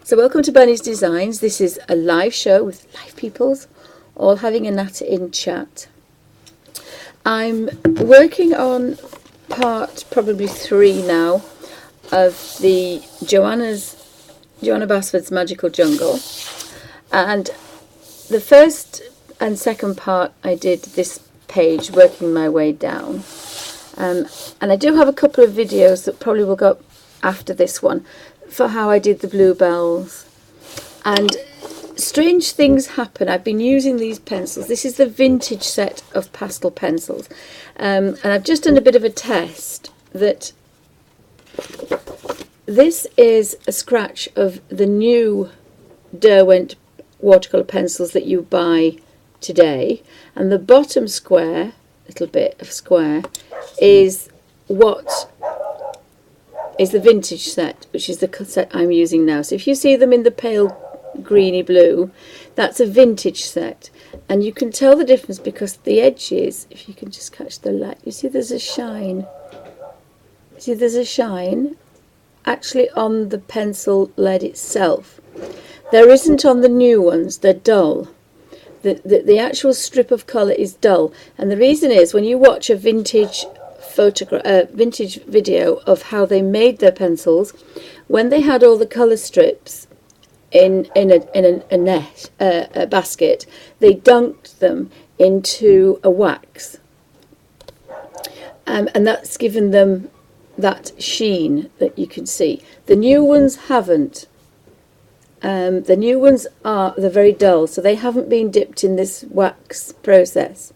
So welcome to Bunny's Designs. This is a live show with live peoples, all having a natter in chat. I'm working on part probably 3 now of the Johanna Basford's Magical Jungle, and the first and second part I did this page, working my way down, and I do have a couple of videos that probably will go up after this one for how I did the bluebells. And strange things happen. I've been using these pencils. This is the vintage set of pastel pencils, and I've just done a bit of a test that this is a scratch of the new Derwent watercolour pencils that you buy today, and the bottom square, little bit of square, is what is the vintage set, which is the set I'm using now. So if you see them in the pale greeny blue, that's a vintage set, and you can tell the difference because the edges, if you can just catch the light, you see there's a shine. See, there's a shine actually on the pencil lead itself. There isn't on the new ones. They're dull. The actual strip of colour is dull, and the reason is when you watch a vintage vintage video of how they made their pencils, when they had all the colour strips in a basket, they dunked them into a wax, and that's given them that sheen that you can see. The new ones haven't. The new ones they're very dull, so they haven't been dipped in this wax process.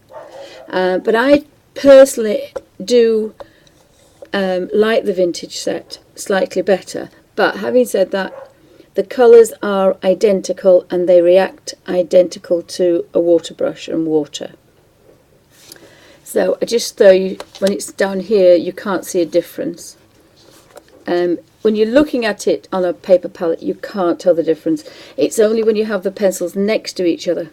But I personally do like the vintage set slightly better. But having said that, the colours are identical and they react identical to a water brush and water. So I just thought when it's down here you can't see a difference. When you're looking at it on a paper palette you can't tell the difference. It's only when you have the pencils next to each other.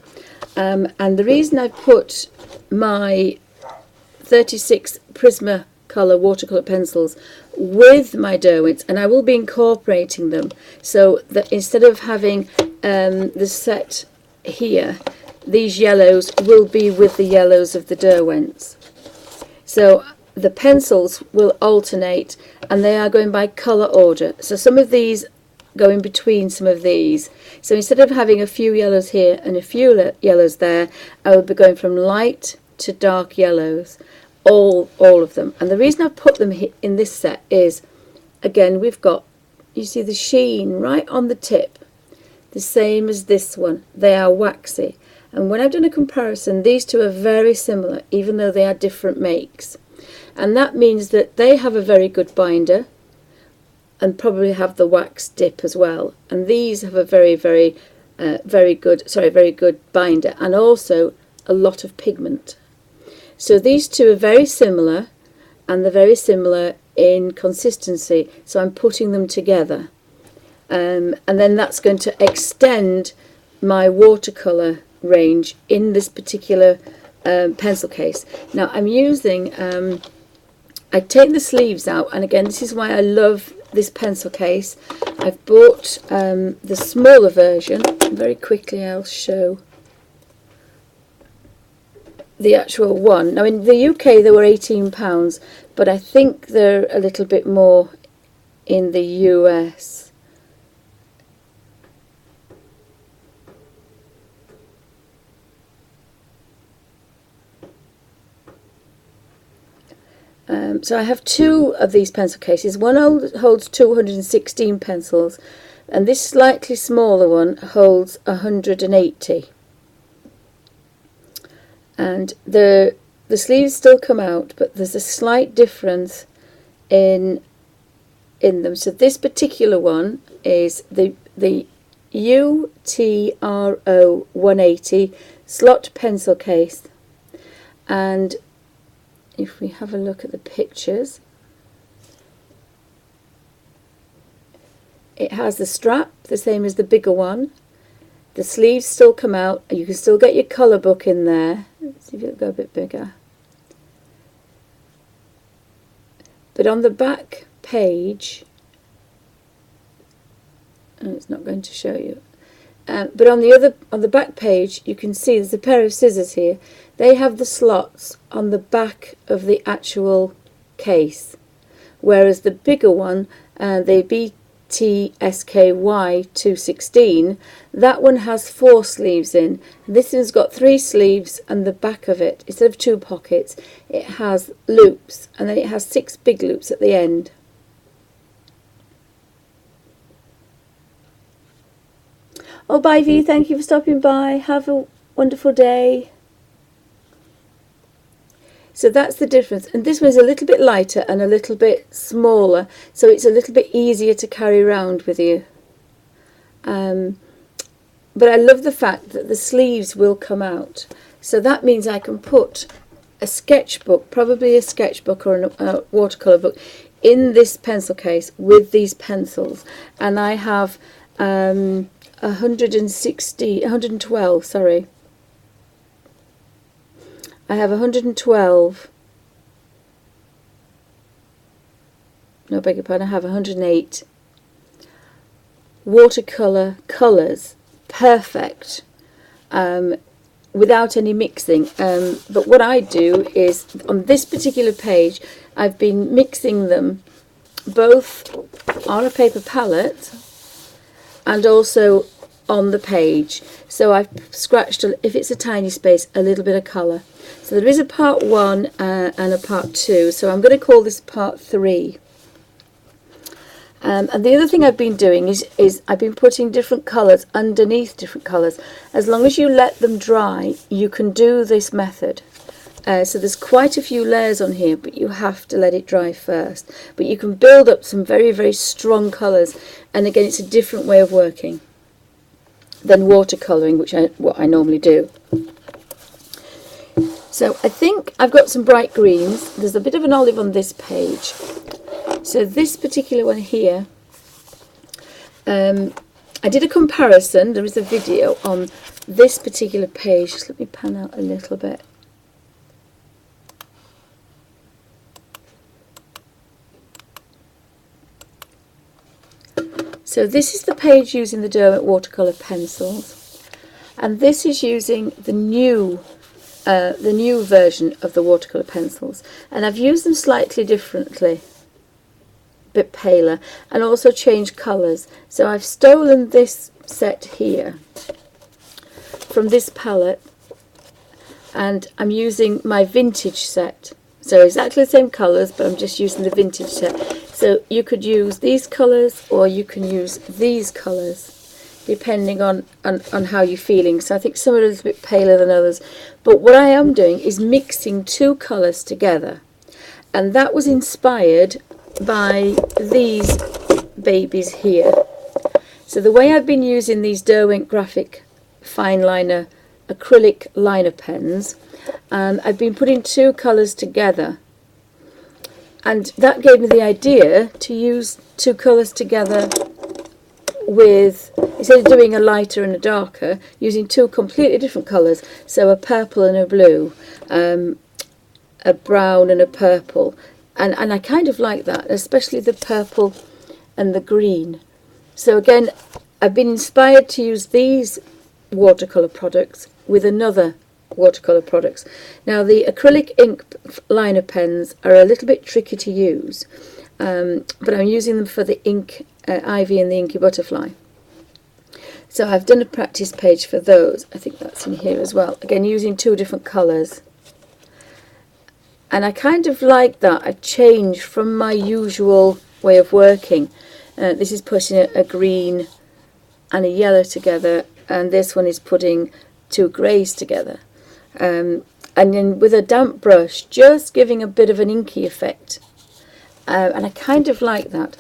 And the reason I put my 36 Prismacolor watercolour pencils with my Derwents, and I will be incorporating them so that instead of having the set here, these yellows will be with the yellows of the Derwents. So the pencils will alternate, and they are going by colour order. So some of these go in between some of these. So instead of having a few yellows here and a few yellows there, I will be going from light to dark yellows, all of them. And the reason I put them in this set is, again, we've got, you see the sheen right on the tip, the same as this one. They are waxy, and when I've done a comparison, these two are very similar even though they are different makes, and that means that they have a very good binder and probably have the wax dip as well, and these have a very good binder and also a lot of pigment. So these two are very similar, and they're very similar in consistency, so I'm putting them together, and then that's going to extend my watercolour range in this particular pencil case. Now I'm using, I take the sleeves out, and again this is why I love this pencil case. I've bought the smaller version. Very quickly I'll show the actual one. Now in the UK they were £18, but I think they're a little bit more in the US. So I have 2 of these pencil cases. One holds 216 pencils, and this slightly smaller one holds 180. And the sleeves still come out, but there's a slight difference in them. So this particular one is the UTRO 180 slot pencil case, and if we have a look at the pictures, it has the strap the same as the bigger one. The sleeves still come out, and you can still get your colour book in there. Let's see if it'll go a bit bigger. But on the back page, and it's not going to show you. But on the back page, you can see there's a pair of scissors here. They have the slots on the back of the actual case, whereas the bigger one, the BTSKY 216, that one has 4 sleeves in. This one's got 3 sleeves, and the back of it, instead of 2 pockets, it has loops, and then it has 6 big loops at the end. Oh, bye V, thank you for stopping by. Have a wonderful day. So that's the difference. And this one's a little bit lighter and a little bit smaller, so it's a little bit easier to carry around with you. But I love the fact that the sleeves will come out. So that means I can put a sketchbook, probably a sketchbook or a watercolour book, in this pencil case with these pencils. And I have 112, sorry. I have 112, no, beg your pardon, I have 108 watercolour colours, perfect, without any mixing. But what I do is, on this particular page, I've been mixing them both on a paper palette and also on the page. So I've scratched, if it's a tiny space, a little bit of colour. So there is a part 1 and a part 2, so I'm going to call this part 3. And the other thing I've been doing is I've been putting different colours underneath different colours. As long as you let them dry, you can do this method. So there's quite a few layers on here, but you have to let it dry first. But you can build up some very, very strong colours, and again, it's a different way of working than watercolouring, which what I normally do. So I think I've got some bright greens. There's a bit of an olive on this page. So this particular one here, I did a comparison. There is a video on this particular page. Just let me pan out a little bit. So this is the page using the Derwent watercolour pencils, and this is using the new version of the watercolour pencils, and I've used them slightly differently, a bit paler, and also changed colours. So I've stolen this set here from this palette, and I'm using my vintage set. So exactly the same colours, but I'm just using the vintage set. So you could use these colours, or you can use these colours, depending on how you're feeling. So I think some are a little bit paler than others. But what I am doing is mixing 2 colours together. And that was inspired by these babies here. So the way I've been using these Derwent graphic fine liner acrylic liner pens, I've been putting 2 colours together, and that gave me the idea to use 2 colours together with, instead of doing a lighter and a darker, using 2 completely different colours, so a purple and a blue, a brown and a purple, and I kind of like that, especially the purple and the green. So again, I've been inspired to use these watercolour products with another watercolour products. Now the acrylic ink liner pens are a little bit tricky to use, but I'm using them for the ink Ivy and the Inky Butterfly. So I've done a practice page for those. I think that's in here as well. Again, using 2 different colours. And I kind of like that. I've changed from my usual way of working. This is putting a green and a yellow together, and this one is putting 2 greys together. And then with a damp brush, just giving a bit of an inky effect. And I kind of like that.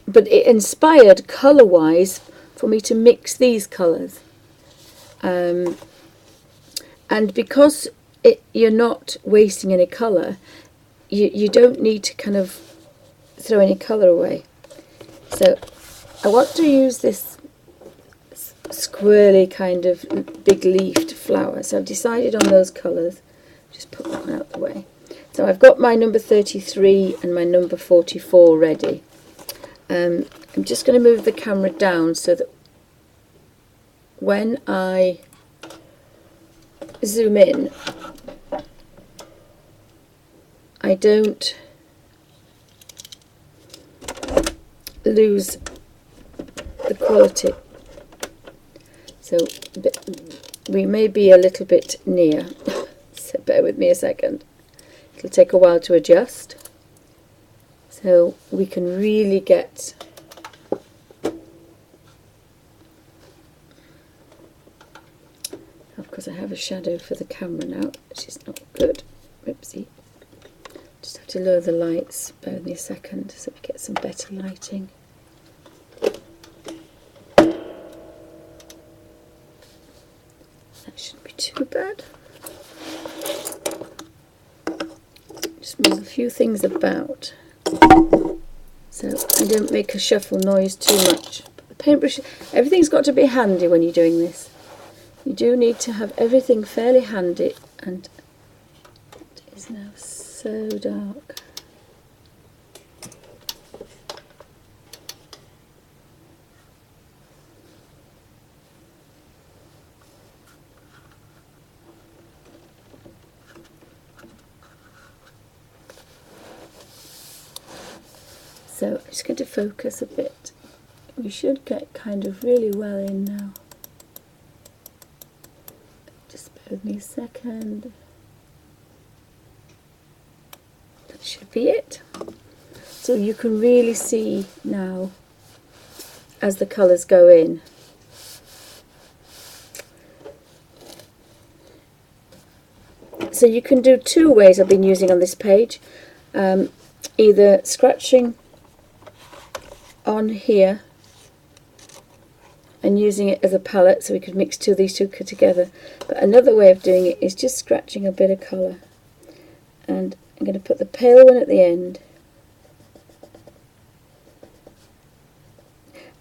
But it inspired colour-wise for me to mix these colours. And because you're not wasting any colour, you don't need to kind of throw any colour away. So I want to use this squirrely kind of big leafed flower, so I've decided on those colours. Just put that one out the way. So I've got my number 33 and my number 44 ready. I'm just going to move the camera down so that when I zoom in, I don't lose the quality. So we may be a little bit near, so bear with me a second. It'll take a while to adjust, so we can really get because I have a shadow for the camera now, which is not good. Oopsie. Just have to lower the lights. Bear with me a second so we get some better lighting. That shouldn't be too bad. Just move a few things about so I don't make a shuffle noise too much. But the paintbrush, everything's got to be handy when you're doing this. You do need to have everything fairly handy, and it is now so dark. So I'm just going to focus a bit. We should get kind of really well in now. Just bear with me a second. That should be it. So you can really see now as the colours go in. So you can do two ways I've been using on this page. Either scratching on here and using it as a palette, so we could mix these two together. But another way of doing it is just scratching a bit of colour, and I'm going to put the pale one at the end.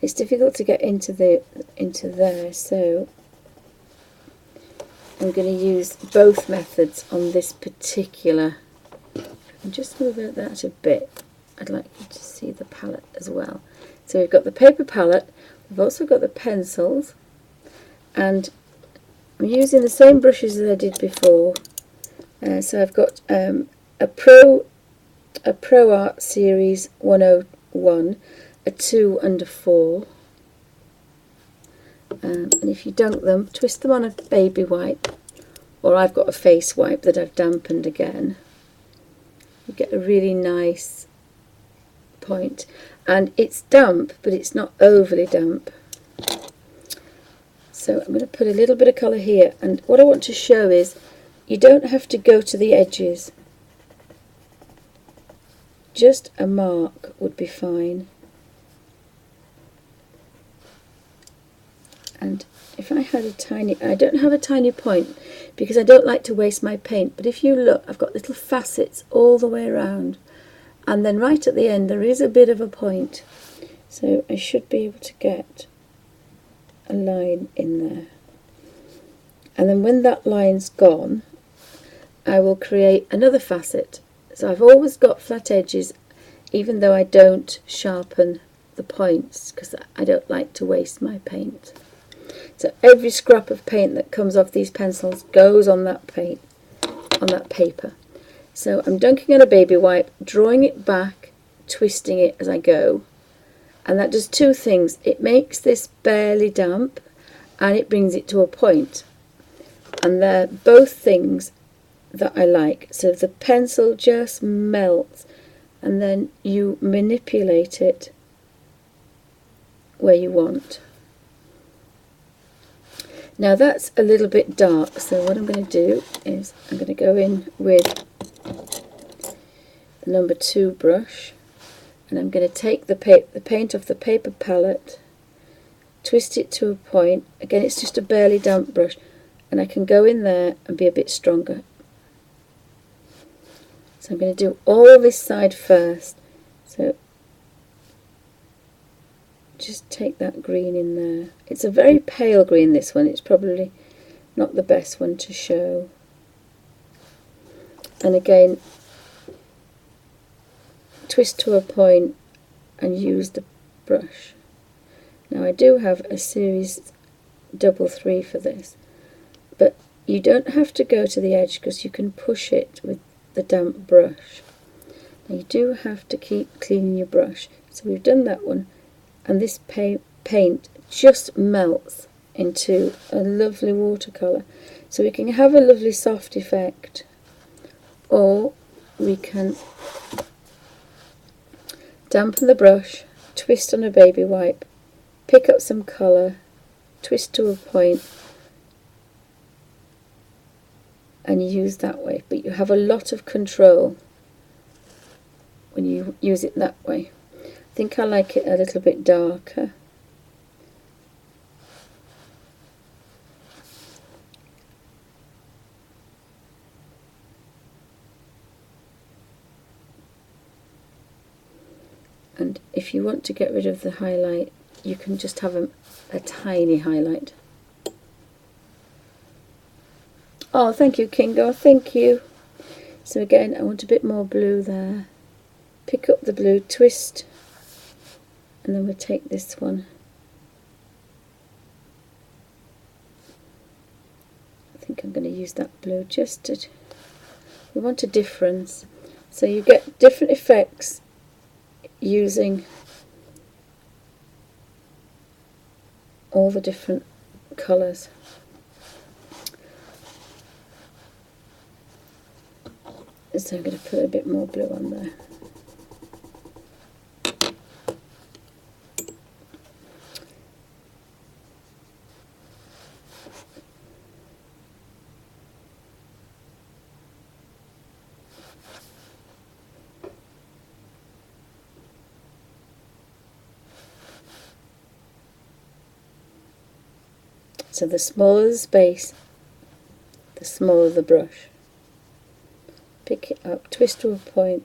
It's difficult to get into there, so I'm going to use both methods on this particular. And just move that a bit. I'd like you to see the palette as well. So we've got the paper palette, we've also got the pencils, and I'm using the same brushes as I did before. So I've got a Pro Art Series 101, a 2 and a 4. And if you dunk them, twist them on a baby wipe, or I've got a face wipe that I've dampened again. You get a really nice point, and it's damp, but it's not overly damp. So I'm going to put a little bit of colour here, and what I want to show is you don't have to go to the edges. Just a mark would be fine. And if I had a tiny, I don't have a tiny point because I don't like to waste my paint, but if you look, I've got little facets all the way around, and then right at the end there is a bit of a point, so I should be able to get a line in there. And then when that line's gone, I will create another facet. So I've always got flat edges, even though I don't sharpen the points, because I don't like to waste my paint. So every scrap of paint that comes off these pencils goes on that paint, on that paper. So I'm dunking on a baby wipe, drawing it back, twisting it as I go, and that does two things. It makes this barely damp, and it brings it to a point. And they're both things that I like. So the pencil just melts, and then you manipulate it where you want. Now that's a little bit dark, so what I'm going to do is I'm going to go in with the number 2 brush, and I'm going to take the paint off the paper palette, twist it to a point. Again, it's just a barely damp brush, and I can go in there and be a bit stronger. So I'm going to do all this side first. So just take that green in there. It's a very pale green, this one. It's probably not the best one to show. And again, twist to a point and use the brush. Now I do have a series 3 for this, but you don't have to go to the edge because you can push it with the damp brush. Now you do have to keep cleaning your brush. So we've done that one, and this paint just melts into a lovely watercolour. So we can have a lovely soft effect, or we can dampen the brush, twist on a baby wipe, pick up some colour, twist to a point, and use that way. But you have a lot of control when you use it that way. I think I like it a little bit darker. And if you want to get rid of the highlight, you can just have a tiny highlight. Oh, thank you, Kingo, thank you. So again, I want a bit more blue there. Pick up the blue, twist, and then we'll take this one. I think I'm going to use that blue just to... We want a difference. So you get different effects using all the different colours. So I'm going to put a bit more blue on there. So the smaller the space, the smaller the brush. Pick it up, twist to a point.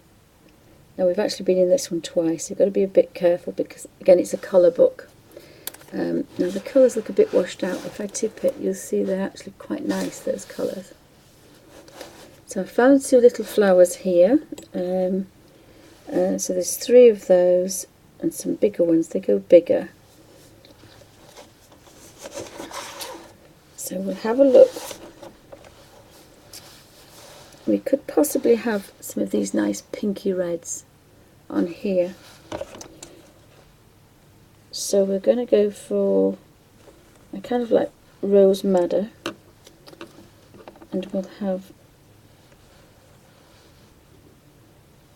Now we've actually been in this one twice, so you've got to be a bit careful because again it's a colour book. Now the colours look a bit washed out. If I tip it, you'll see they're actually quite nice, those colours. So I found 2 little flowers here. So there's 3 of those and some bigger ones. They go bigger. So we'll have a look. We could possibly have some of these nice pinky reds on here. So we're going to go for a kind of like rose madder, and we'll have,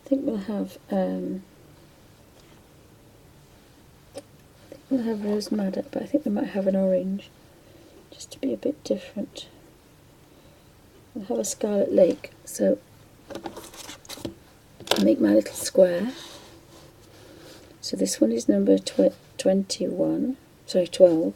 I think we'll have rose madder, but I think we might have an orange, just to be a bit different. We'll have a Scarlet Lake, so I'll make my little square. So this one is number 21, sorry 12.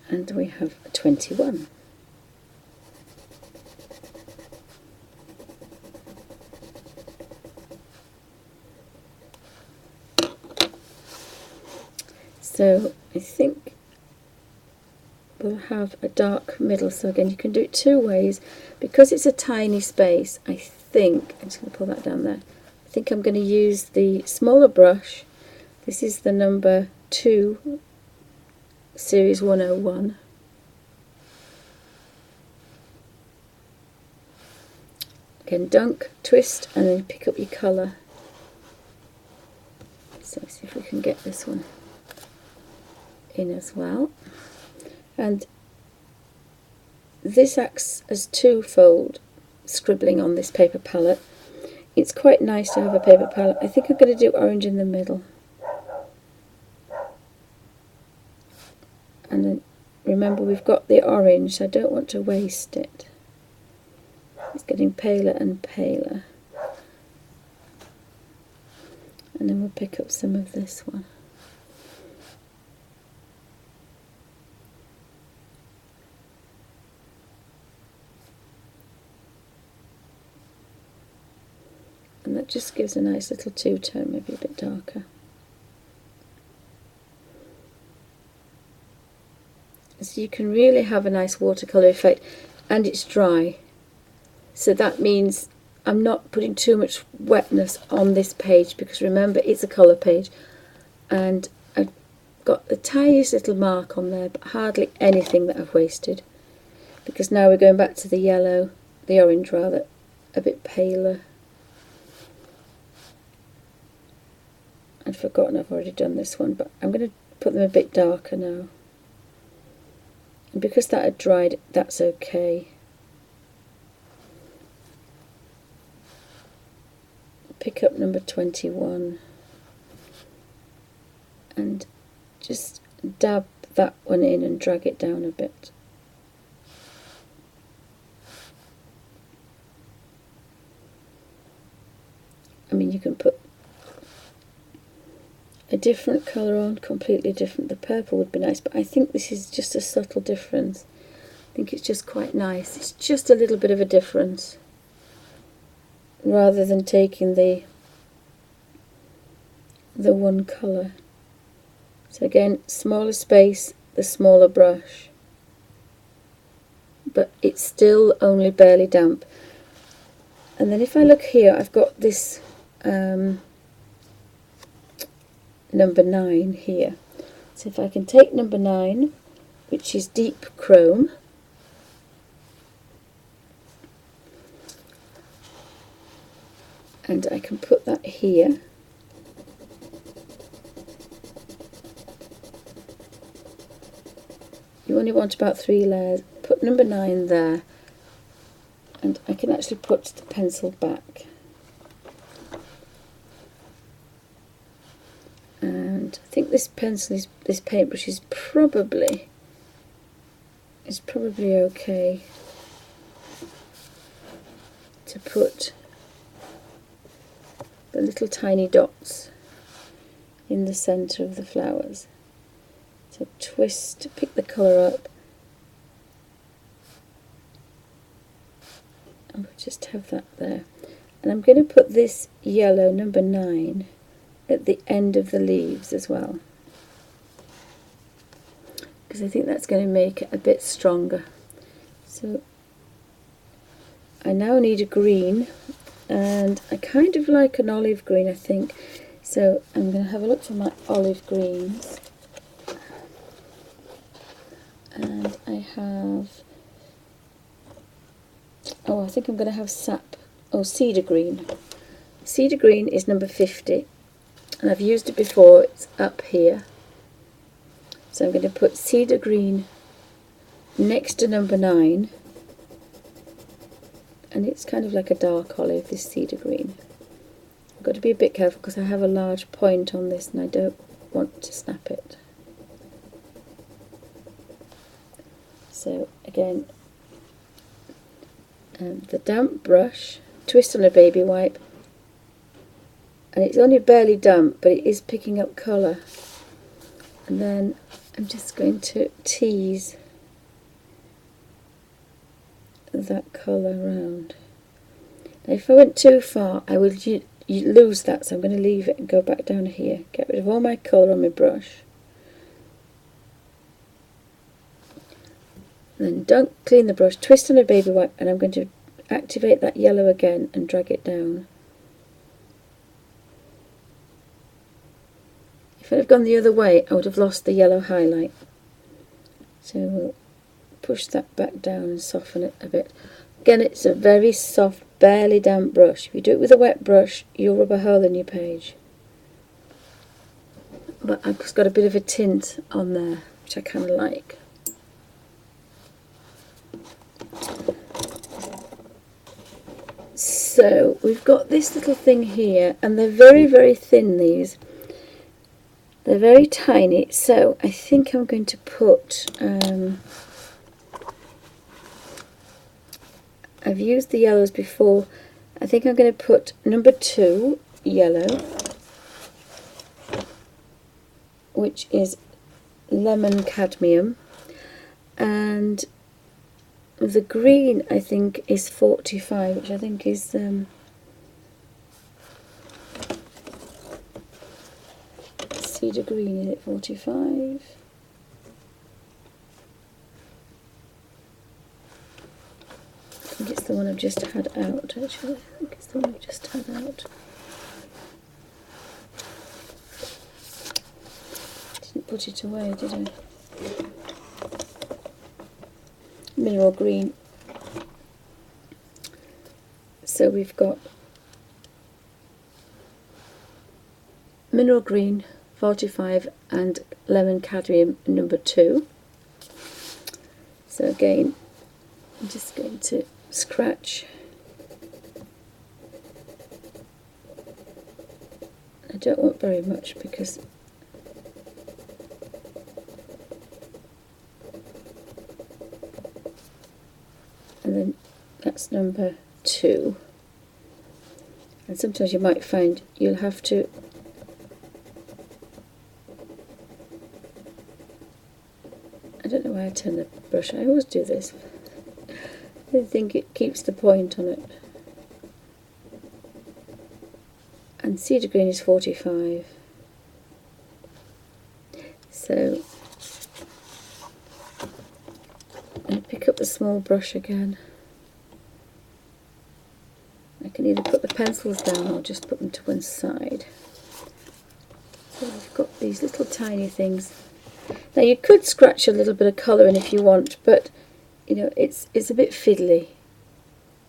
And we have 21. So I think we'll have a dark middle. So again, you can do it 2 ways. Because it's a tiny space, I think, I'm just going to pull that down there. I think I'm going to use the smaller brush. This is the number 2, series 101. Again, dunk, twist, and then pick up your colour. So let's see if we can get this one in as well. And this acts as 2-fold scribbling on this paper palette. It's quite nice to have a paper palette. I think I'm going to do orange in the middle. And then remember, we've got the orange, so I don't want to waste it. It's getting paler and paler. And then we'll pick up some of this one. And that just gives a nice little 2-tone, maybe a bit darker. So you can really have a nice watercolour effect and it's dry. So that means I'm not putting too much wetness on this page, because remember, it's a colour page, and I've got the tiniest little mark on there, but hardly anything that I've wasted, because now we're going back to the yellow, the orange rather, a bit paler. I'd forgotten I've already done this one, but I'm going to put them a bit darker now. And because that had dried, that's okay. Pick up number 21 and just dab that one in and drag it down a bit. I mean, you can put a different colour on, completely different. The purple would be nice, but I think this is just a subtle difference. I think it's just quite nice. It's just a little bit of a difference, rather than taking the one colour. So again, smaller space, the smaller brush, but it's still only barely damp. And then if I look here, I've got this number 9 here. So if I can take number 9, which is deep chrome, and I can put that here. You only want about 3 layers. Put number 9 there, and I can actually put the pencil back. And I think this pencil this paintbrush is probably okay to put the little tiny dots in the centre of the flowers. So twist, pick the colour up, and we'll just have that there. And I'm going to put this yellow, number 9, at the end of the leaves as well, because I think that's going to make it a bit stronger. So I now need a green, and I kind of like an olive green, I think. So I'm going to have a look for my olive greens, and I have, oh, I think I'm going to have cedar green. Cedar green is number 50, and I've used it before. It's up here. So I'm going to put cedar green next to number 9, and it's kind of like a dark olive, this cedar green. I've got to be a bit careful because I have a large point on this and I don't want to snap it. So again, the damp brush, twist on a baby wipe, and it's only barely damp, but it is picking up colour. And then I'm just going to tease that colour around. Now if I went too far, I would lose that, so I'm going to leave it and go back down here, get rid of all my colour on my brush. Then don't clean the brush, twist on a baby wipe, and I'm going to activate that yellow again and drag it down. If I'd have gone the other way, I would have lost the yellow highlight. So we'll push that back down and soften it a bit. Again, it's a very soft, barely damp brush. If you do it with a wet brush, you'll rub a hole in your page. But I've just got a bit of a tint on there, which I kind of like. So we've got this little thing here, and they're very, very thin, these. They're very tiny, so I think I'm going to put, I've used the yellows before, I think I'm going to put number 2 yellow, which is lemon cadmium, and the green I think is 45, which I think is cedar green, is it 45? think it's the one I've just had out, actually. I think it's the one I've just had out. Didn't put it away, did I? Mineral green. So we've got mineral green 45 and lemon cadmium number 2. So again, I'm just going to scratch. I don't want very much because and then that's number 2. And sometimes you might find you'll have to I don't know why I turn the brush. I always do this. I think it keeps the point on it. And cedar green is 45. So I pick up the small brush again. I can either put the pencils down or just put them to one side. So I've got these little tiny things. Now you could scratch a little bit of colour in if you want, but you know it's a bit fiddly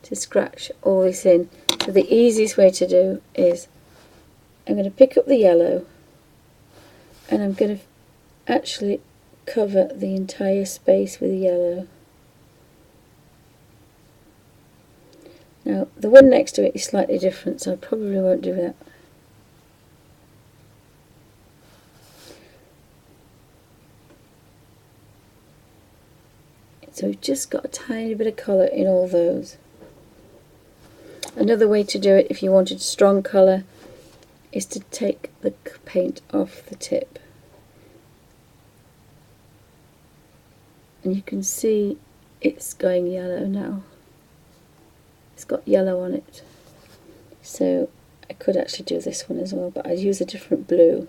to scratch all this in. So the easiest way to do is I'm going to pick up the yellow and I'm going to actually cover the entire space with the yellow. Now the one next to it is slightly different, so I probably won't do that. So we've just got a tiny bit of colour in all those. Another way to do it, if you wanted strong colour, is to take the paint off the tip. And you can see it's going yellow now. It's got yellow on it. So I could actually do this one as well, but I'd use a different blue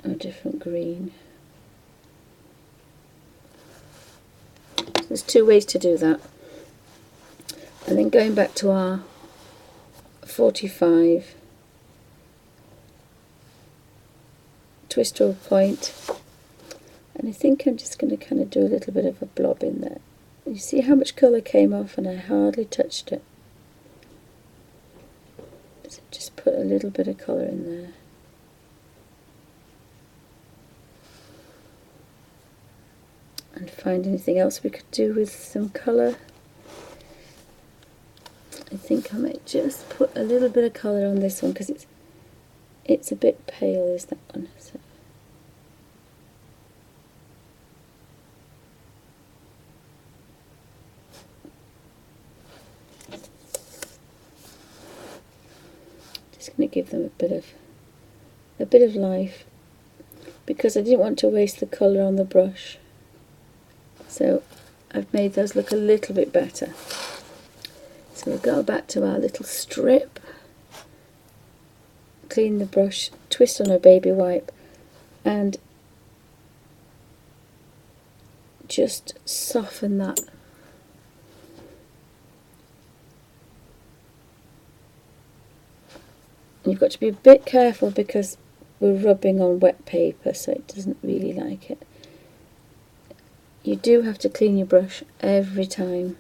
or a different green. There's 2 ways to do that. And then going back to our 45, twist to a point, and I think I'm just going to kind of do a little bit of a blob in there. You see how much colour came off and I hardly touched it. So just put a little bit of colour in there. And find anything else we could do with some colour. I think I might just put a little bit of colour on this one because it's a bit pale, is that one? So. Just going to give them a bit of life because I didn't want to waste the colour on the brush. So I've made those look a little bit better. So we'll go back to our little strip, clean the brush, twist on a baby wipe, and just soften that. And you've got to be a bit careful because we're rubbing on wet paper, so it doesn't really like it. You do have to clean your brush every time.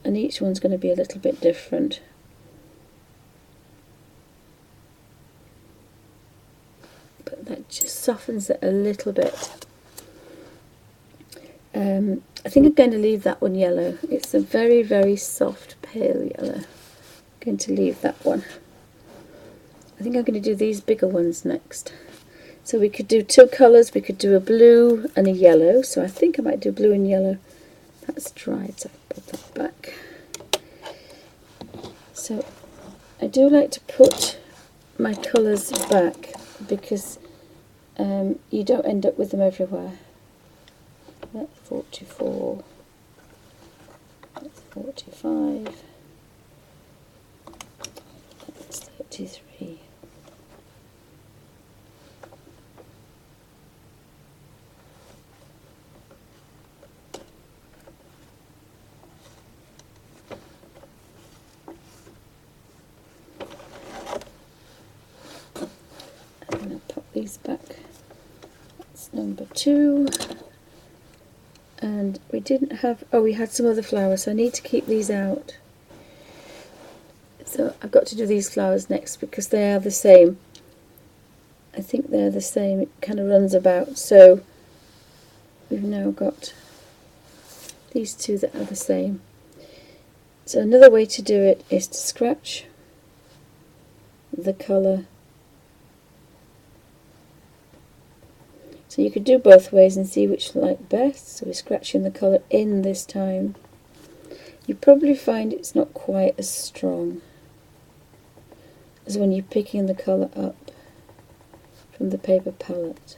And each one's going to be a little bit different. But that just softens it a little bit. I think I'm going to leave that one yellow. It's a very, very soft pale yellow. I'm going to leave that one. I think I'm going to do these bigger ones next. So we could do 2 colours. We could do a blue and a yellow. So I think I might do blue and yellow. That's dried, so I'll put that back. So I do like to put my colours back because you don't end up with them everywhere. That's 44, that's 45, 23. I'm going to pop these back. That's number 2. And we didn't have, oh, we had some other flowers, so I need to keep these out. So I've got to do these flowers next because they are the same. I think they're the same, it kind of runs about. So we've now got these two that are the same. So another way to do it is to scratch the colour. So you could do both ways and see which you like best. So we're scratching the colour in this time. You probably find it's not quite as strong as when you're picking the colour up from the paper palette.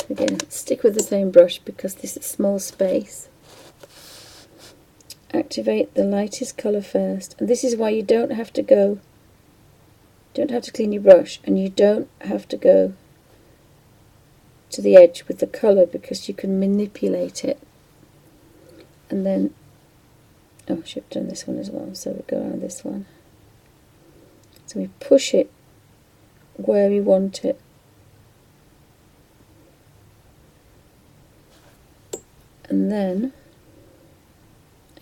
Again, stick with the same brush because this is small space. Activate the lightest colour first, and this is why you don't have to clean your brush, and you don't have to go to the edge with the colour because you can manipulate it. And then, oh, I should have done this one as well, so we go around this one. So we push it where we want it. And then,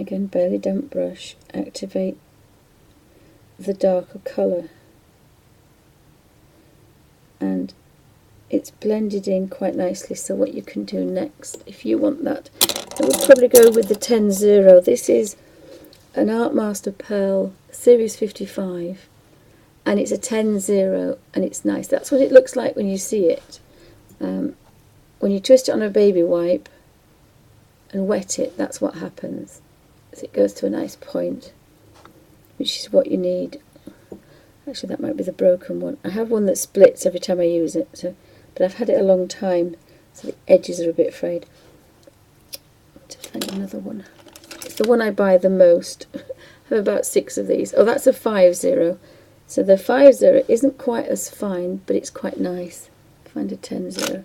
again, barely damp brush, activate the darker colour. And it's blended in quite nicely. So what you can do next, if you want that, I would probably go with the 10-0. This is an Art Master Pearl Series 55, and it's a 10-0, and it's nice. That's what it looks like when you see it. When you twist it on a baby wipe and wet it, that's what happens. So it goes to a nice point, which is what you need. Actually, that might be the broken one. I have one that splits every time I use it, so, but I've had it a long time, so the edges are a bit frayed. To find another one. It's the one I buy the most. I have about 6 of these. Oh, that's a 5-0. So the 5-0 isn't quite as fine, but it's quite nice. Find a 10-0.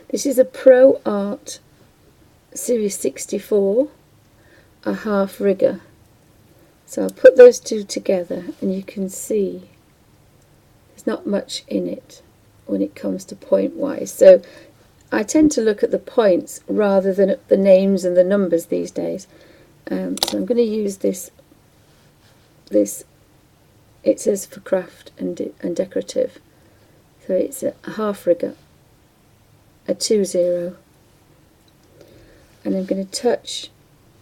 This is a Pro Art Series 64, a half rigger. So I'll put those two together and you can see there's not much in it when it comes to point wise. So I tend to look at the points rather than at the names and the numbers these days. So I'm going to use this, it says for craft and decorative. So it's a half rigger, a 2-0, and I'm going to touch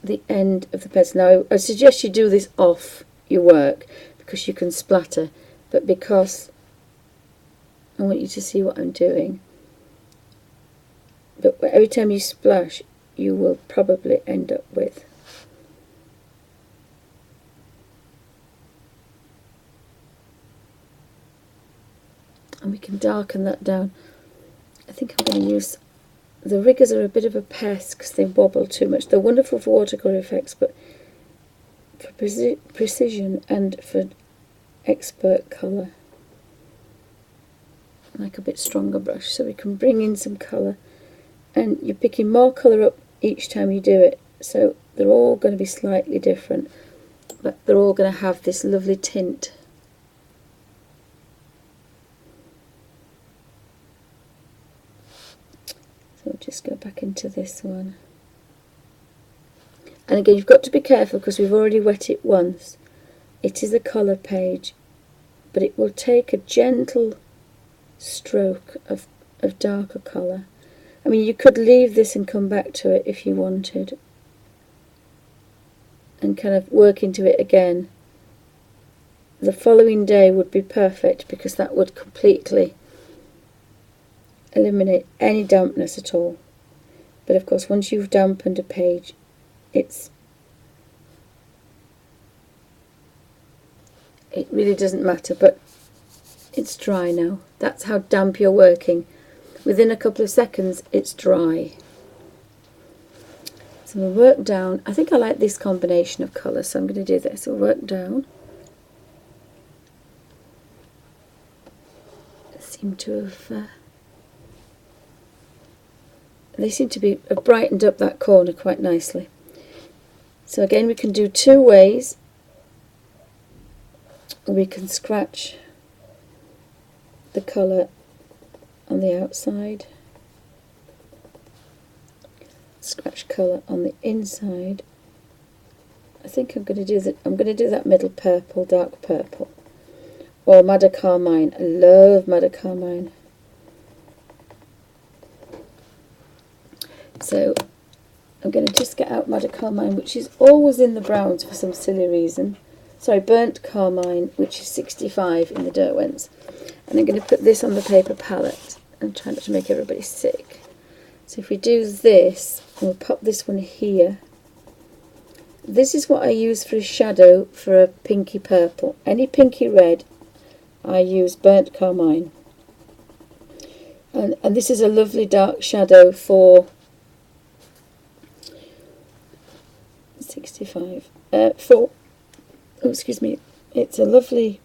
the end of the pencil. Now I suggest you do this off your work because you can splatter, but because I want you to see what I'm doing, but every time you splash you will probably end up with and we can darken that down. I think I'm going to use, the riggers are a bit of a pest because they wobble too much. They're wonderful for watercolour effects, but for precision and for expert colour, I like a bit stronger brush so we can bring in some colour. And you're picking more colour up each time you do it, so they're all going to be slightly different, but they're all going to have this lovely tint. So just go back into this one. And again, you've got to be careful because we've already wet it once. It is a colour page, but it will take a gentle stroke of darker colour. I mean, you could leave this and come back to it if you wanted, and kind of work into it again. The following day would be perfect because that would completely eliminate any dampness at all. But of course, once you've dampened a page, it really doesn't matter, but it's dry now. That's how damp you're working. within a couple of seconds it's dry. So we'll work down. I think I like this combination of colours, so I'm going to do this. I'll work down. They seem to be brightened up that corner quite nicely. So again, we can do two ways. We can scratch the colour on the outside, scratch colour on the inside. I think I'm going to do that. I'm going to do that middle purple, dark purple, or Madder Carmine. I love Madder Carmine. So I'm going to just get out Madder Carmine, which is always in the browns for some silly reason. Sorry, Burnt Carmine, which is 65 in the Derwents. And I'm going to put this on the paper palette and try not to make everybody sick. So if we do this, we'll pop this one here. This is what I use for a shadow for a pinky purple. Any pinky red, I use Burnt Carmine. And this is a lovely dark shadow for 65. Excuse me, it's a lovely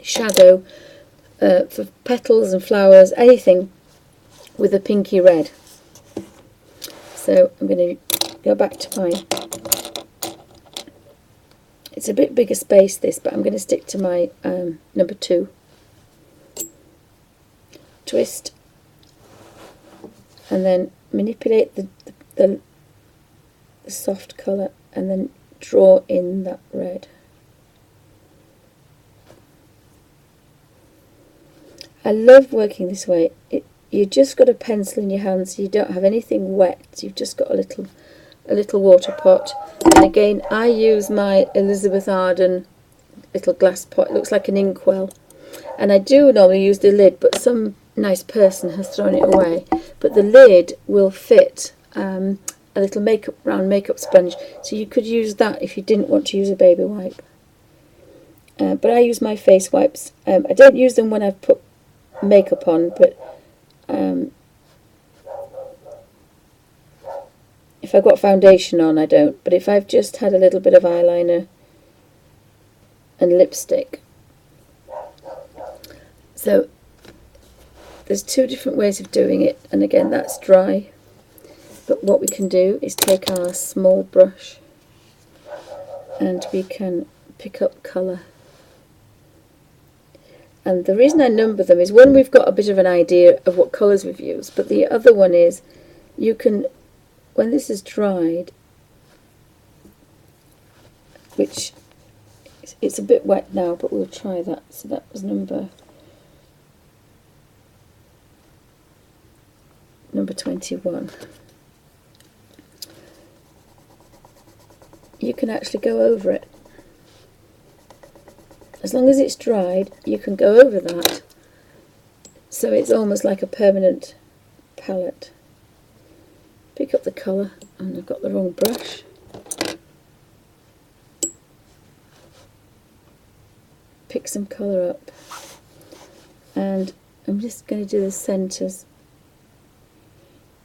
shadow for petals and flowers, anything with a pinky red. So I'm going to go back to my, it's a bit bigger space this, but I'm going to stick to my number 2. Twist and then manipulate the soft colour and then draw in that red. I love working this way. You just got a pencil in your hands, so you don't have anything wet. You've just got a little water pot. And again, I use my Elizabeth Arden little glass pot. It looks like an inkwell. And I do normally use the lid, but some nice person has thrown it away. But the lid will fit a little round makeup sponge, so you could use that if you didn't want to use a baby wipe. But I use my face wipes. I don't use them when I've put makeup on, but if I've got foundation on I don't, but if I've just had a little bit of eyeliner and lipstick. So there's 2 different ways of doing it, and again that's dry. But what we can do is take our small brush and we can pick up colour. And the reason I number them is, one, we've got a bit of an idea of what colours we've used, but the other one is you can, when this is dried, which it's a bit wet now, but we'll try that. So that was number 21. You can actually go over it. As long as it's dried, you can go over that, so it's almost like a permanent palette. Pick up the colour, and I've got the wrong brush. Pick some colour up, and I'm just going to do the centres.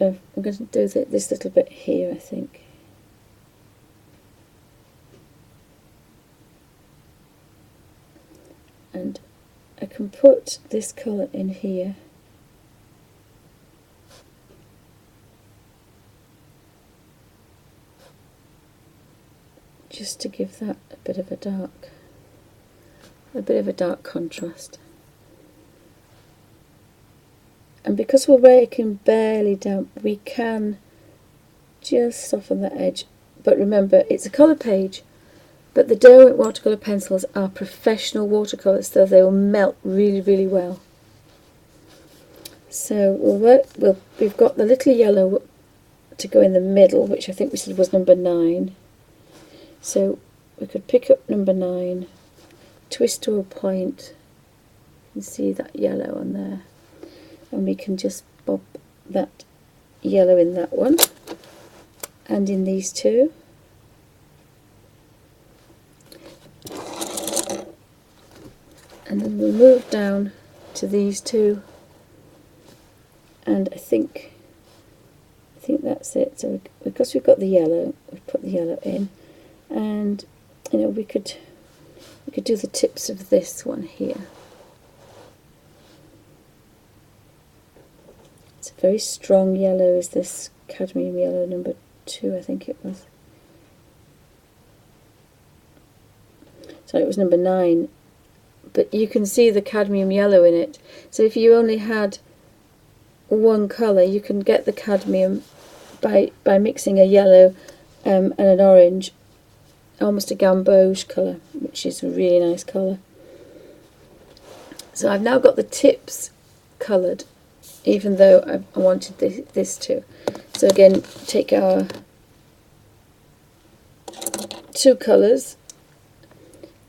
I'm going to do this little bit here, I think. And I can put this colour in here. Just to give that a bit of a dark contrast. And because we're working barely damp, we can just soften that edge. But remember, it's a colour page. But the Derwent watercolour pencils are professional watercolours, so they will melt really, really well. So we've got the little yellow to go in the middle, which I think we said was number 9. So we could pick up number 9, twist to a point, and see that yellow on there. And we can just bob that yellow in that one, and in these 2. And then we'll move down to these 2 and I think that's it. So because we've got the yellow, we've put the yellow in, and you know, we could do the tips of this one here. It's a very strong yellow, is this cadmium yellow number 2, I think it was. Sorry, it was number 9. But you can see the cadmium yellow in it. So if you only had one colour, you can get the cadmium by mixing a yellow and an orange, almost a gamboge colour, which is a really nice colour. So I've now got the tips coloured, even though I wanted this too. So again, take our 2 colours,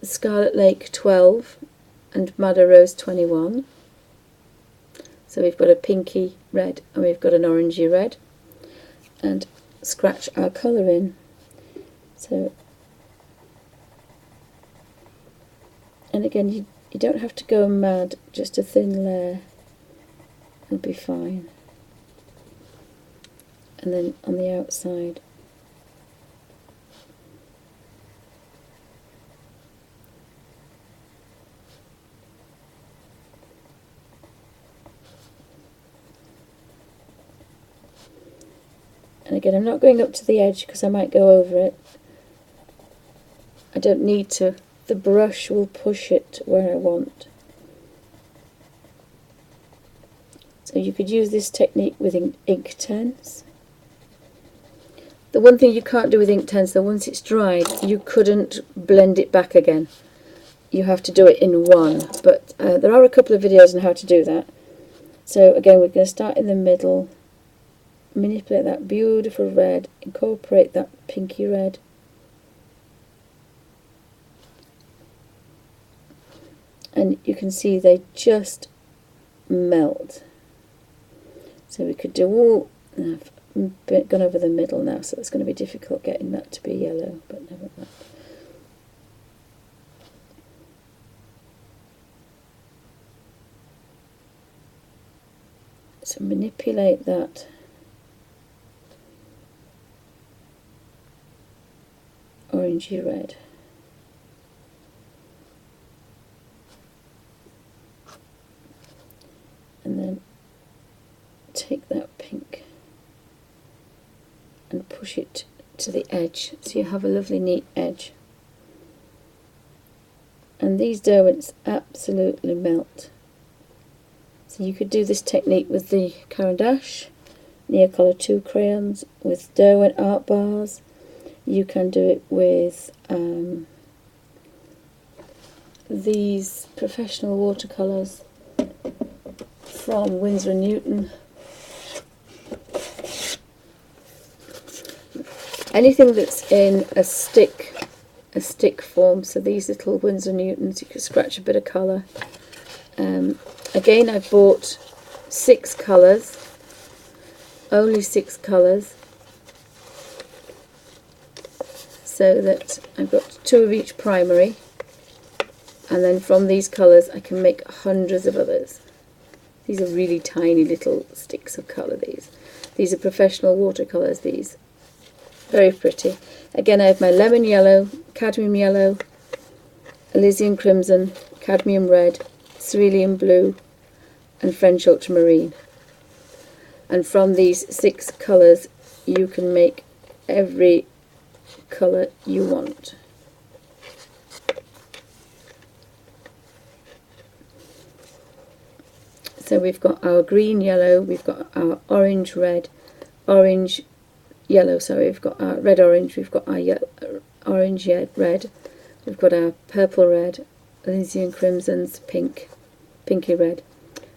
Scarlet Lake 12 and Madder Rose 21. So we've got a pinky red and we've got an orangey red, and scratch our colour in. So, and again, you don't have to go mad, just a thin layer will be fine. And then on the outside, and again, I'm not going up to the edge because I might go over it. I don't need to. The brush will push it where I want. So you could use this technique with ink tens. The one thing you can't do with ink tens, though, once it's dried, you couldn't blend it back again. You have to do it in one. But there are a couple of videos on how to do that. So again, we're going to start in the middle, manipulate that beautiful red, incorporate that pinky red, and you can see they just melt. So we could do all, I've gone over the middle now, so it's going to be difficult getting that to be yellow, but never mind. So manipulate that orangey red. And then take that pink and push it to the edge, so you have a lovely neat edge. And these Derwents absolutely melt. So you could do this technique with the Caran d'Ache, Neocolor 2 crayons, with Derwent art bars. You can do it with these professional watercolours from Winsor & Newton. Anything that's in a stick form, so these little Winsor & Newtons, you can scratch a bit of colour. Again, I bought 6 colours, only 6 colours, so that I've got 2 of each primary, and then from these colours I can make hundreds of others. These are really tiny little sticks of colour, these are professional watercolours, these. Very pretty. Again, I have my lemon yellow, cadmium yellow, Elysian crimson, cadmium red, cerulean blue, and French ultramarine. And from these 6 colours you can make every colour you want. So we've got our green yellow, we've got our orange red, orange yellow, sorry, we've got our red orange, we've got our orange red, we've got our purple red, Elysian crimsons, pink, pinky red.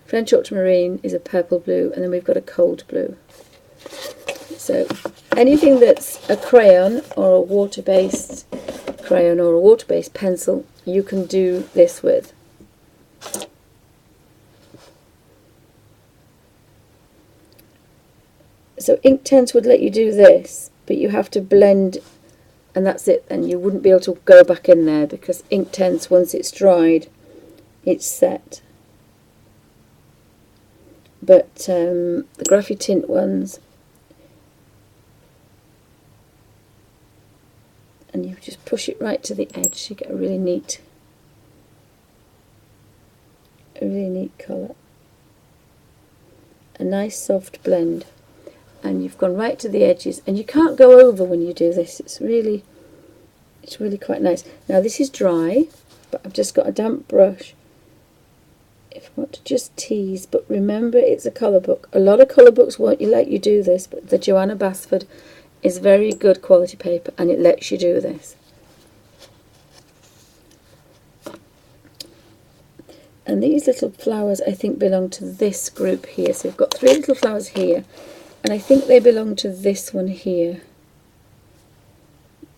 French ultramarine is a purple blue, and then we've got a cold blue. So anything that's a crayon or a water-based crayon or a water-based pencil, you can do this with. So Inktense would let you do this, but you have to blend, and that's it, and you wouldn't be able to go back in there, because Inktense, once it's dried, it's set. but the Graphy Tint ones, and you just push it right to the edge, so you get a really neat colour. A nice soft blend, and you've gone right to the edges, and you can't go over when you do this. It's really quite nice. Now this is dry, but I've just got a damp brush if you want to just tease, but remember it's a colour book. A lot of colour books won't let you do this, but the Johanna Basford is very good quality paper and it lets you do this. And these little flowers I think belong to this group here. So we've got 3 little flowers here, and I think they belong to this one here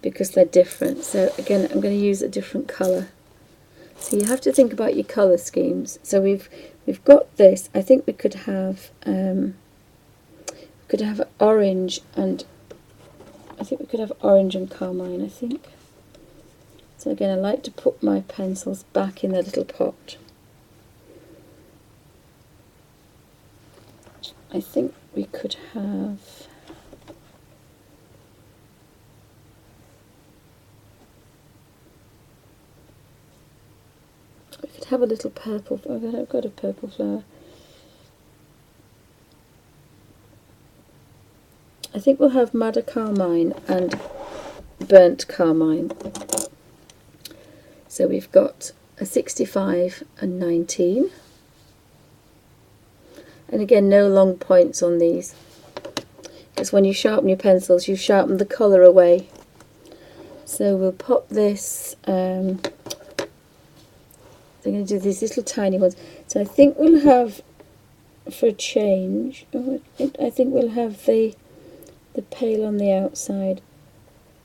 because they're different. So again, I'm going to use a different colour. So you have to think about your colour schemes. So we've got this. I think we could have orange, and I think we could have orange and carmine, I think. So again, I like to put my pencils back in their little pot. I think we could have a little purple. I've got a purple flower. I think we'll have madder carmine and burnt carmine. So we've got a 65 and 19. And again, no long points on these, because when you sharpen your pencils, you sharpen the colour away. So we'll pop this, I'm going to do these little tiny ones. So I think we'll have, for a change, I think we'll have the pale on the outside,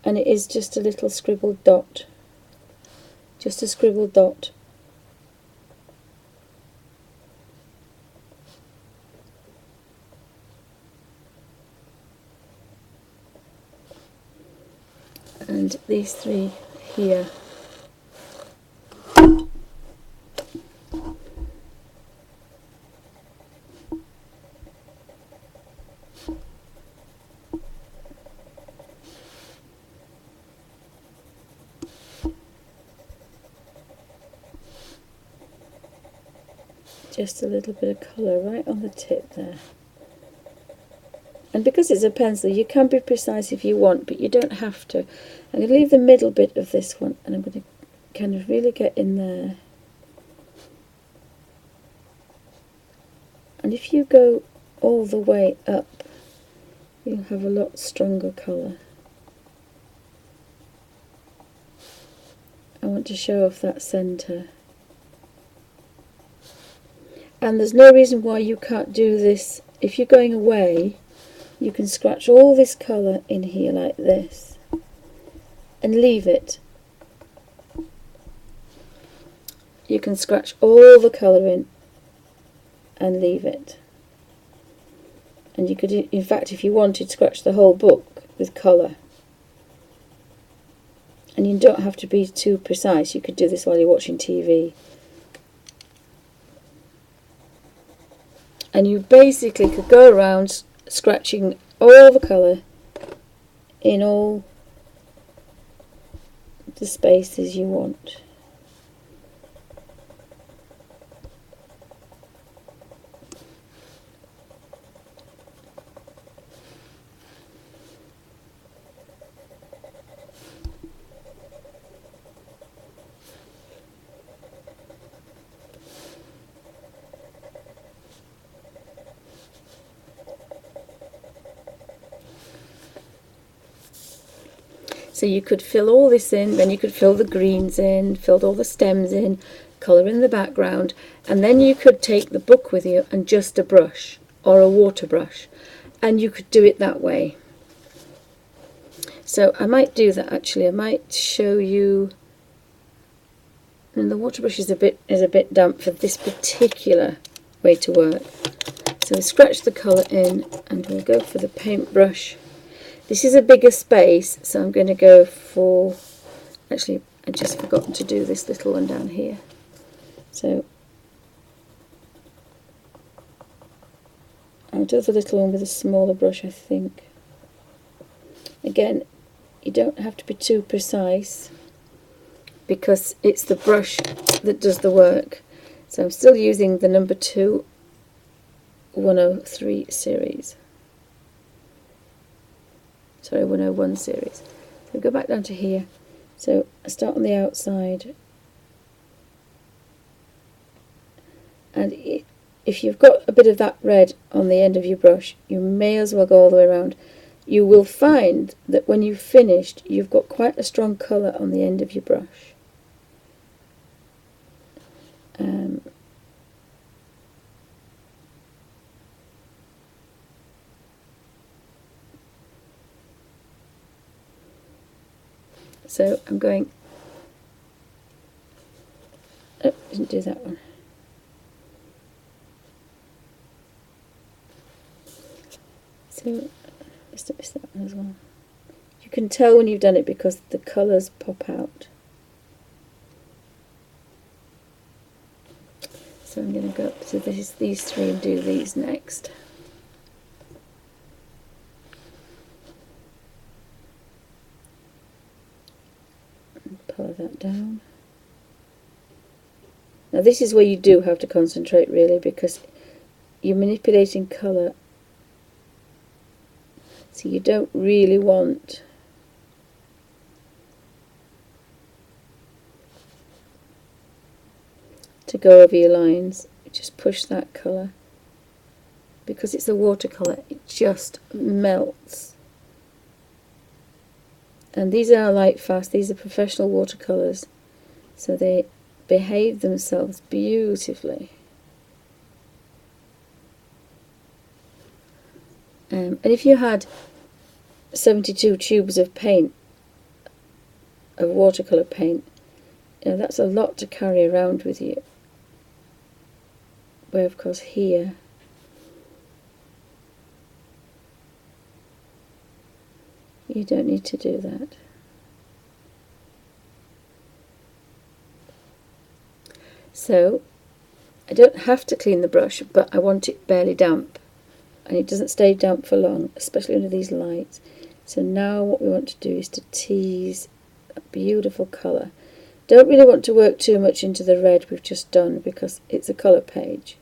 and it is just a little scribbled dot. Just a scribbled dot. And these 3 here. Just a little bit of colour right on the tip there. And because it's a pencil, you can be precise if you want, but you don't have to. I'm going to leave the middle bit of this one, and I'm going to kind of really get in there. And if you go all the way up, you'll have a lot stronger colour. I want to show off that centre. And there's no reason why you can't do this. If you're going away, you can scratch all this colour in here like this and leave it. You can scratch all the colour in and leave it. And you could, in fact, if you wanted, scratch the whole book with colour. And you don't have to be too precise. You could do this while you're watching TV. And you basically could go around scratching all the colour in all the spaces you want. So you could fill all this in, then you could fill the greens in, fill all the stems in, colour in the background, and then you could take the book with you and just a brush or a water brush, and you could do it that way. So I might do that actually. I might show you, and the water brush is a bit damp for this particular way to work. So we scratch the colour in, and we'll go for the paintbrush. This is a bigger space, so I'm going to go for, actually I just forgotten to do this little one down here. So I'll do the little one with a smaller brush, I think. Again, you don't have to be too precise because it's the brush that does the work. So I'm still using the number 2 103 series. Sorry, 101 series. So go back down to here. So I start on the outside, and if you've got a bit of that red on the end of your brush, you may as well go all the way around. You will find that when you've finished, you've got quite a strong colour on the end of your brush. So I'm going, oh, didn't do that one. So let's miss that one as well. You can tell when you've done it because the colours pop out. So I'm going to go up to these 3 and do these next. Colour that down. Now this is where you do have to concentrate really, because you're manipulating colour, so you don't really want to go over your lines. Just push that colour, because it's a watercolour, it just melts. And these are light fast, these are professional watercolours, so they behave themselves beautifully. And if you had 72 tubes of paint, of watercolour paint, you know, that's a lot to carry around with you. Where of course here, you don't need to do that. So I don't have to clean the brush, but I want it barely damp, and it doesn't stay damp for long, especially under these lights. So now what we want to do is to tease a beautiful colour. Don't really want to work too much into the red we've just done because it's a colour page.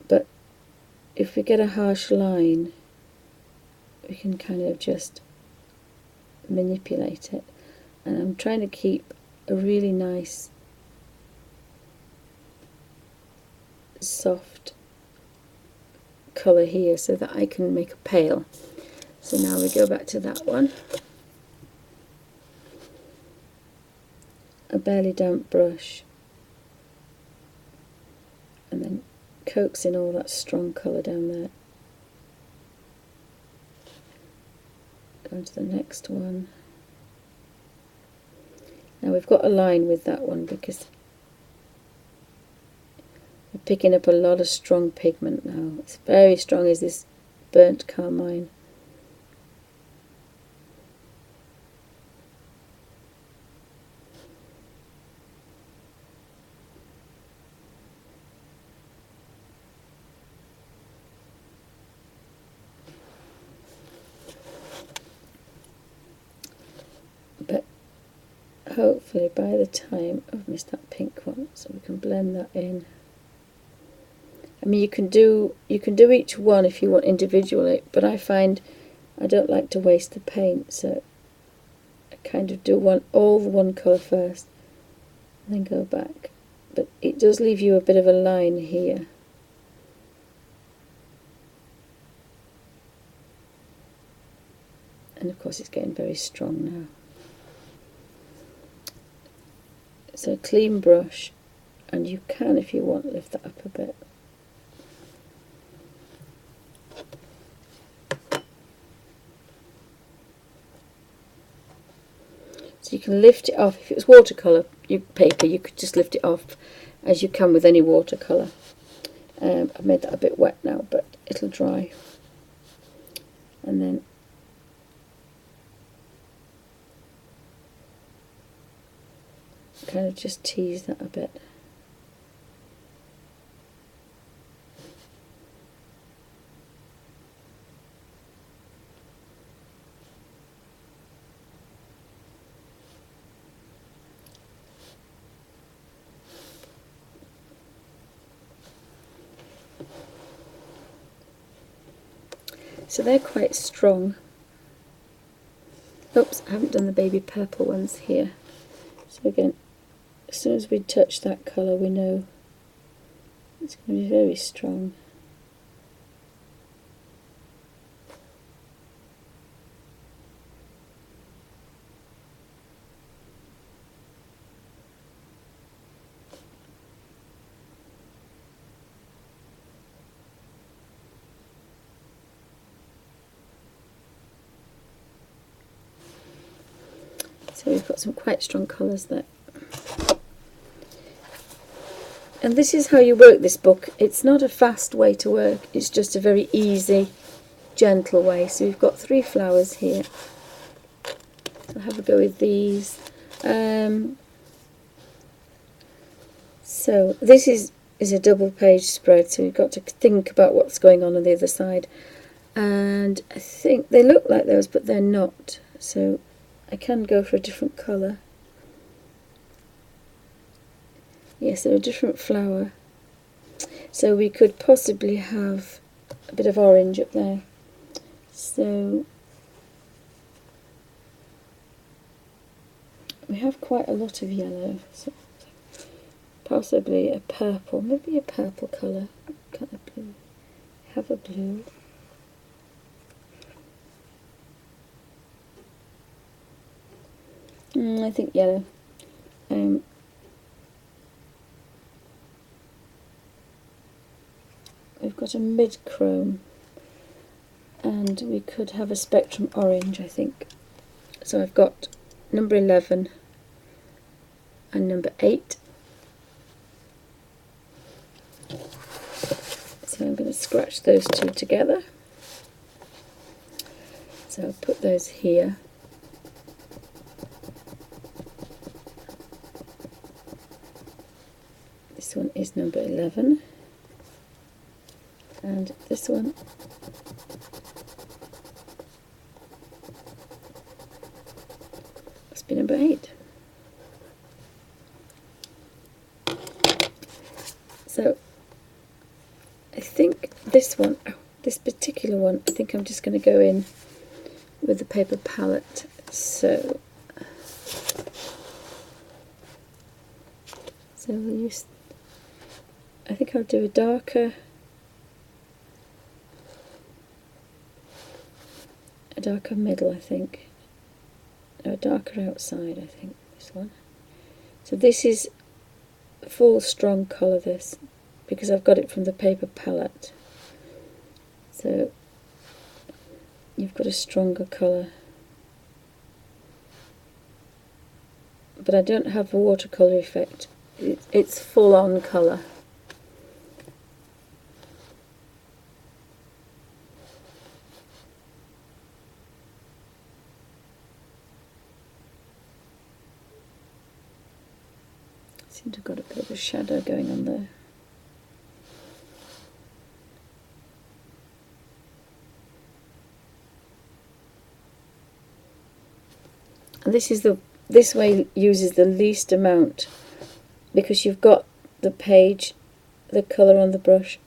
But if we get a harsh line, we can kind of just manipulate it. And I'm trying to keep a really nice soft colour here so that I can make a pale. So now we go back to that one. A barely damp brush, and then coax in all that strong colour down there. Go to the next one. Now we've got a line with that one because we're picking up a lot of strong pigment now. It's very strong as this burnt carmine. But hopefully by the time I've missed that pink one, so we can blend that in. I mean, you can do each one if you want individually, but I find I don't like to waste the paint, so I kind of do all the one colour first and then go back. But it does leave you a bit of a line here. And of course it's getting very strong now. So a clean brush, and you can, if you want, lift that up a bit. So you can lift it off. If it was watercolour paper, you could just lift it off as you can with any watercolour. I've made that a bit wet now, but it'll dry. And then kind of just tease that a bit. So they're quite strong. Oops, I haven't done the baby purple ones here. So again, as soon as we touch that colour, we know it's going to be very strong. So we've got some quite strong colours there. And this is how you work this book. It's not a fast way to work, it's just a very easy, gentle way. So we've got 3 flowers here. I'll have a go with these. So this is a double page spread, so we've got to think about what's going on the other side. And I think they look like those, but they're not. So I can go for a different colour. Yes, they're a different flower. So we could possibly have a bit of orange up there. So we have quite a lot of yellow. So possibly a purple, maybe a purple colour. Kind of blue. Have a blue. I think yellow. We've got a mid-chrome, and we could have a spectrum orange, I think. So I've got number 11 and number 8. So I'm going to scratch those 2 together. So I'll put those here. This one is number 11. And this one must be number 8. So I think this one, this particular one, I think I'm just going to go in with the paper palette. So we'll use, I think I'll do a darker middle, I think. No, a darker outside, I think, this one. So this is a full strong colour, this, because I've got it from the paper palette. So you've got a stronger colour. But I don't have a watercolour effect. It's full on colour. Seem to have got a bit of a shadow going on there. And this way uses the least amount, because you've got the page, the colour on the brush.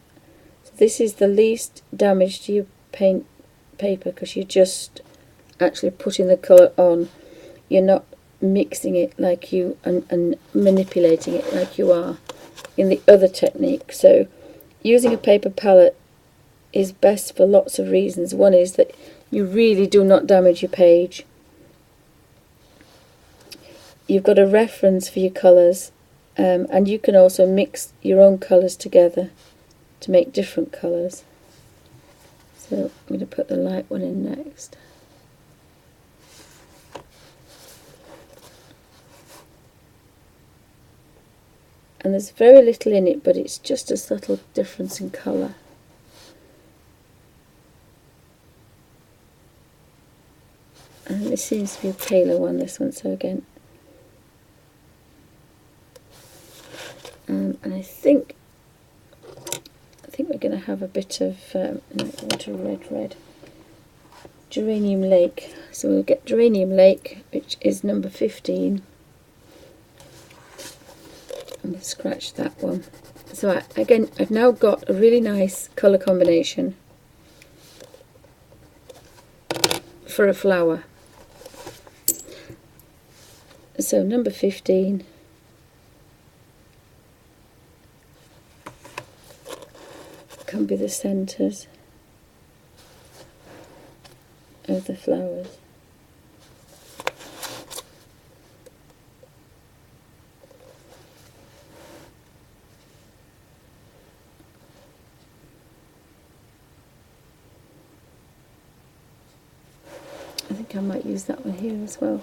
So this is the least damage to your paint paper, because you're just actually putting the colour on. You're not mixing it like you and manipulating it like you are in the other technique. So using a paper palette is best for lots of reasons. One is that you really do not damage your page. You've got a reference for your colours, and you can also mix your own colours together to make different colours. So I'm going to put the light one in next. And there's very little in it, but it's just a subtle difference in colour. And this seems to be a paler one, this one, so again. And I think we're going to have a bit of, no, I want a red. Geranium Lake. So we'll get Geranium Lake, which is number 15. And we'll scratch that one. So again, I've now got a really nice colour combination. for a flower. So number 15. Can be the centres of the flowers. I think I might use that one here as well.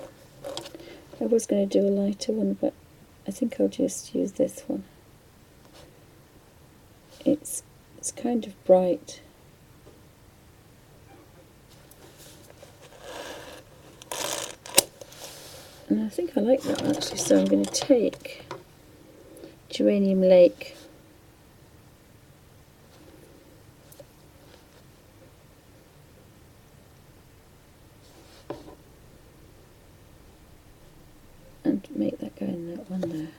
I was going to do a lighter one, but I think I'll just use this one. It's kind of bright. And I think I like that one actually, so I'm going to take Cadmium Lake. And make that go in that one there.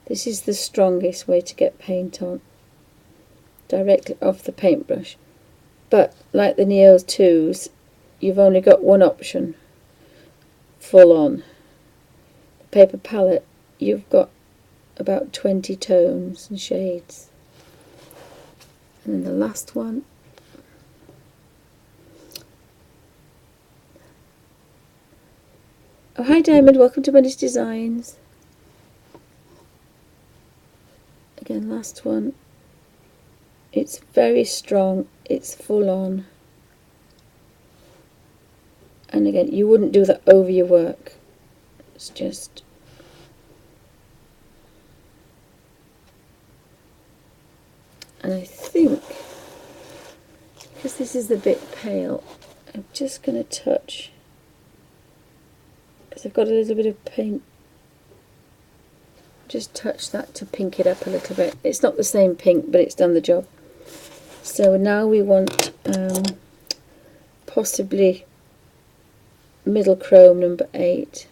This is the strongest way to get paint on, directly off the paintbrush. But like the Neo 2s, you've only got one option, full on. The paper palette, you've got about 20 tones and shades. And then the last one, oh hi Diamond, welcome to Bunny's Designs. Again, last one. It's very strong, it's full on. And again, you wouldn't do that over your work. It's just... And I think, because this is a bit pale, I'm just going to touch, because I've got a little bit of paint, just touch that to pink it up a little bit. It's not the same pink, but it's done the job. So now we want possibly middle chrome number 8.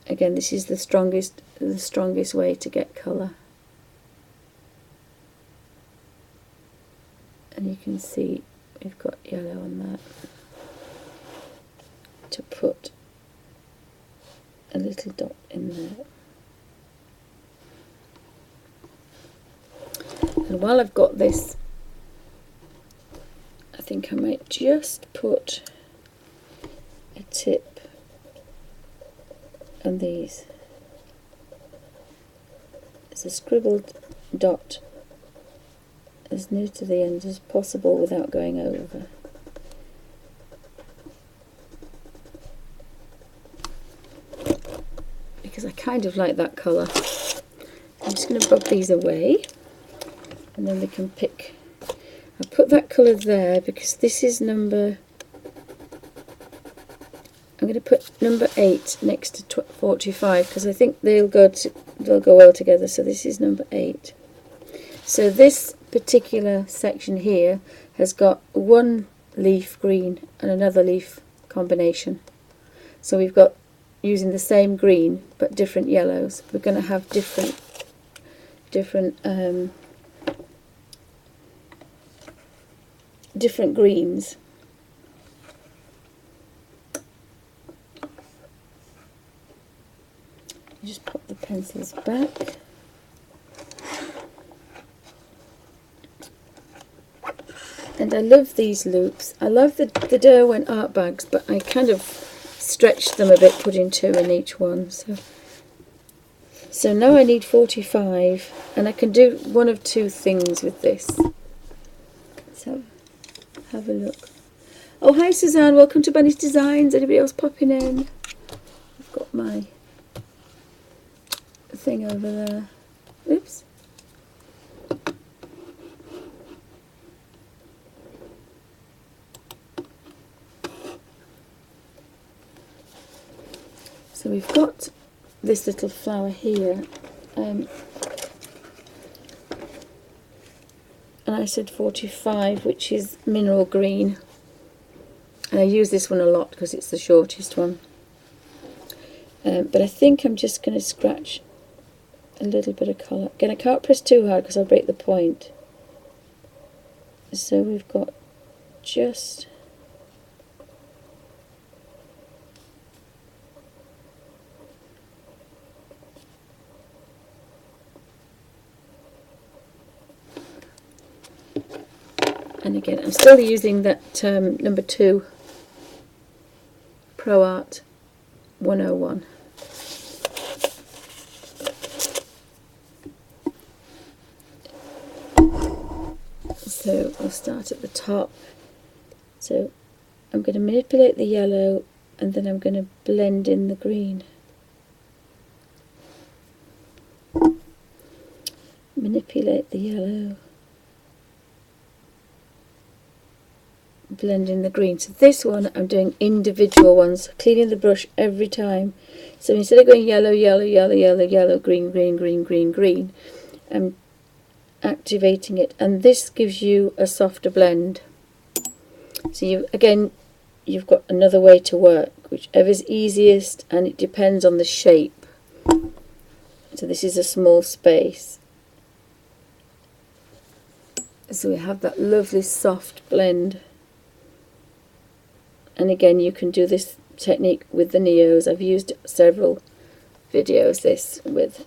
Again, this is the strongest way to get colour. And you can see we've got yellow on that to put a little dot in there. And while I've got this, I think I might just put a tip on these. It's a scribbled dot as near to the end as possible without going over. Because I kind of like that colour. I'm just going to rub these away and then we can pick. I'll put that colour there because this is number... I'm going to put number 8 next to 45 because I think they'll go well together. So this is number 8. So this particular section here has got one leaf green and another leaf combination. So we've got, using the same green but different yellows, we're going to have different greens. Just pop the pencils back. And I love these loops. I love the Derwent art bags, but I kind of stretched them a bit, putting 2 in each one. So now I need 45, and I can do one of 2 things with this. So have a look. Oh, hi Suzanne, welcome to Bunny's Designs. Anybody else popping in? I've got my thing over there. Oops. So we've got this little flower here, and I said 45, which is mineral green, and I use this one a lot because it's the shortest one. But I think I'm just going to scratch a little bit of colour. Again, I can't press too hard because I'll break the point. So we've got just And again, I'm still using that number 2 Pro Art 101. So I'll start at the top. So I'm going to manipulate the yellow and then I'm going to blend in the green. Manipulate the yellow, blend in the green. So this one I'm doing individual ones, cleaning the brush every time. So instead of going yellow, yellow, yellow, yellow, yellow, green, green, green, green, green, I'm activating it, and this gives you a softer blend. So you've got another way to work, whichever's easiest, and it depends on the shape. So this is a small space. So we have that lovely soft blend. And again, you can do this technique with the Neos. I've used several videos this with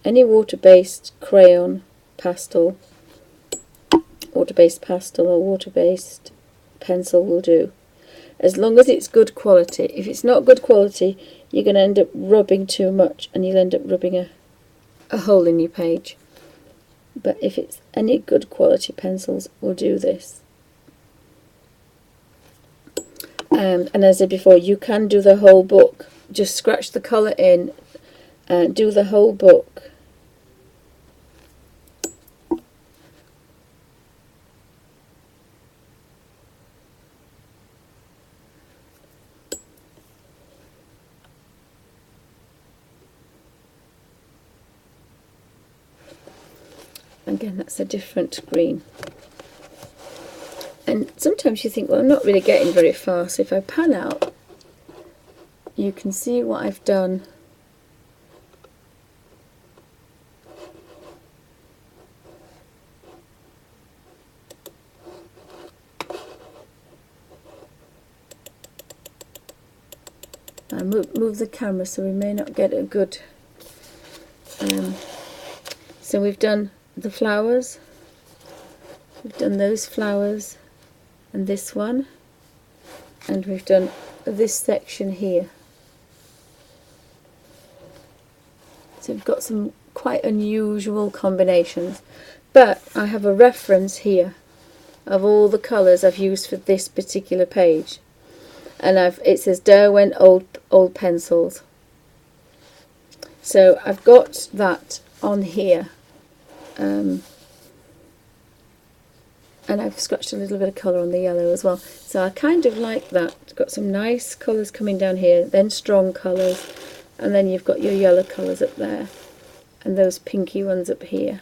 any water-based crayon, pastel, water-based pastel or water-based pencil will do. As long as it's good quality. If it's not good quality, you're going to end up rubbing too much and you'll end up rubbing a hole in your page. But if it's any good quality pencils will do this. And as I said before, you can do the whole book. Just scratch the colour in and do the whole book. Again, that's a different green. And sometimes you think, well, I'm not really getting very far. So if I pan out, you can see what I've done. I move the camera so we may not get a good... so we've done the flowers, we've done those flowers and this one, and we've done this section here. So we've got some quite unusual combinations, but I have a reference here of all the colours I've used for this particular page, and it says Derwent old pencils. So I've got that on here. And I've scratched a little bit of colour on the yellow as well. So I kind of like that. It's got some nice colours coming down here, then strong colours, and then you've got your yellow colours up there, and those pinky ones up here.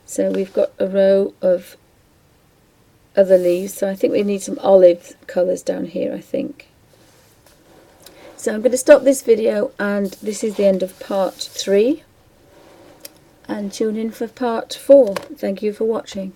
So we've got a row of other leaves, so I think we need some olive colours down here, I think. So I'm going to stop this video, and this is the end of part 3. And tune in for part 4. Thank you for watching.